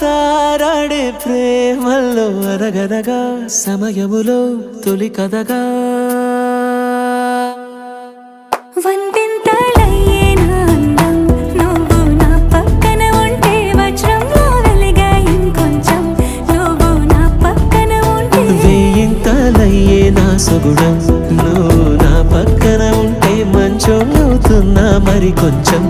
తారాడే ప్రేమల్లో అరగదగా సమయములో తొలి కథగా సొగుణం నువ్వు నా పక్కన ఉంటే మంచోళ్ళవుతున్నా మరి కొంచెం